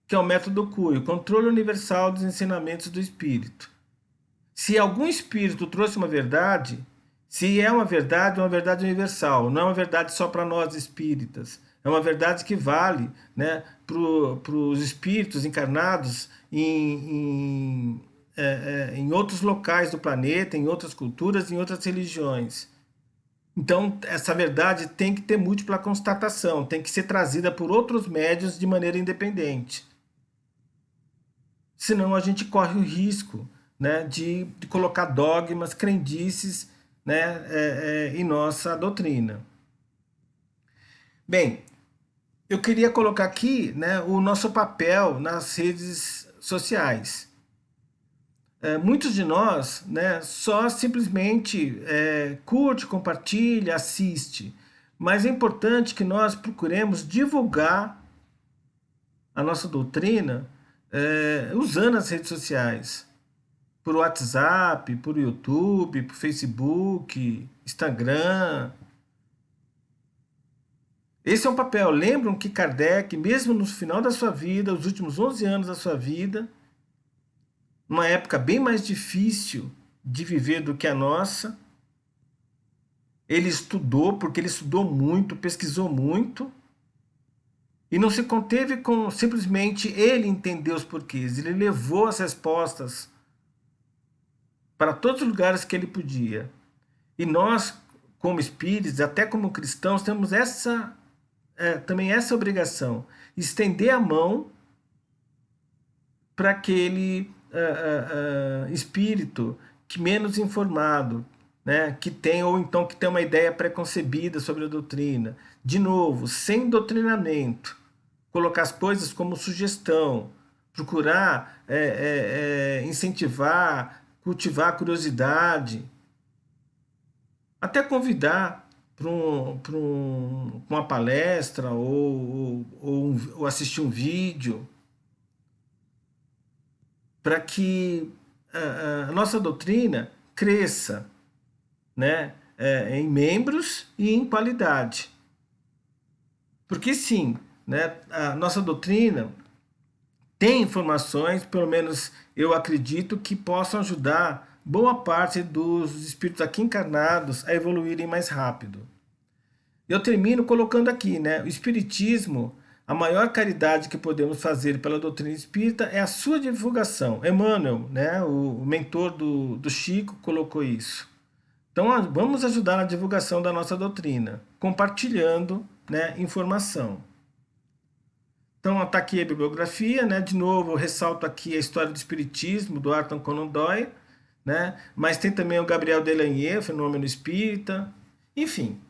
que é o método CUI, o controle universal dos ensinamentos do Espírito. Se algum Espírito trouxe uma verdade, se é uma verdade universal, não é uma verdade só para nós espíritas, é uma verdade que vale, né, para os espíritos encarnados em outros locais do planeta, em outras culturas, em outras religiões. Então, essa verdade tem que ter múltipla constatação, tem que ser trazida por outros médios de maneira independente. Senão a gente corre o risco, né, de colocar dogmas, crendices, né, em nossa doutrina. Bem, eu queria colocar aqui, né, o nosso papel nas redes sociais. Muitos de nós, né, só simplesmente curte, compartilha, assiste. Mas é importante que nós procuremos divulgar a nossa doutrina usando as redes sociais. Por WhatsApp, por YouTube, por Facebook, Instagram. Esse é um papel. Lembram que Kardec, mesmo no final da sua vida, os últimos 11 anos da sua vida, numa época bem mais difícil de viver do que a nossa, ele estudou, porque ele estudou muito, pesquisou muito, e não se conteve com simplesmente ele entender os porquês. Ele levou as respostas para todos os lugares que ele podia. E nós, como espíritos, até como cristãos, temos também essa obrigação, estender a mão para aquele espírito que menos informado, né, que tem, ou então que tem uma ideia preconcebida sobre a doutrina. De novo, sem doutrinamento, colocar as coisas como sugestão, procurar incentivar, cultivar a curiosidade, até convidar para uma palestra ou assistir um vídeo, para que a nossa doutrina cresça, né, em membros e em qualidade. Porque sim, né, a nossa doutrina tem informações, pelo menos eu acredito, que possam ajudar boa parte dos espíritos aqui encarnados a evoluírem mais rápido. Eu termino colocando aqui, né, o Espiritismo, a maior caridade que podemos fazer pela doutrina espírita é a sua divulgação. Emmanuel, né, o mentor do Chico, colocou isso. Então vamos ajudar na divulgação da nossa doutrina, compartilhando, né, informação. Então está aqui a bibliografia, né? De novo eu ressalto aqui a história do Espiritismo, do Arthur Conan Doyle, né? Mas tem também o Gabriel Delaunay, o Fenômeno Espírita, enfim.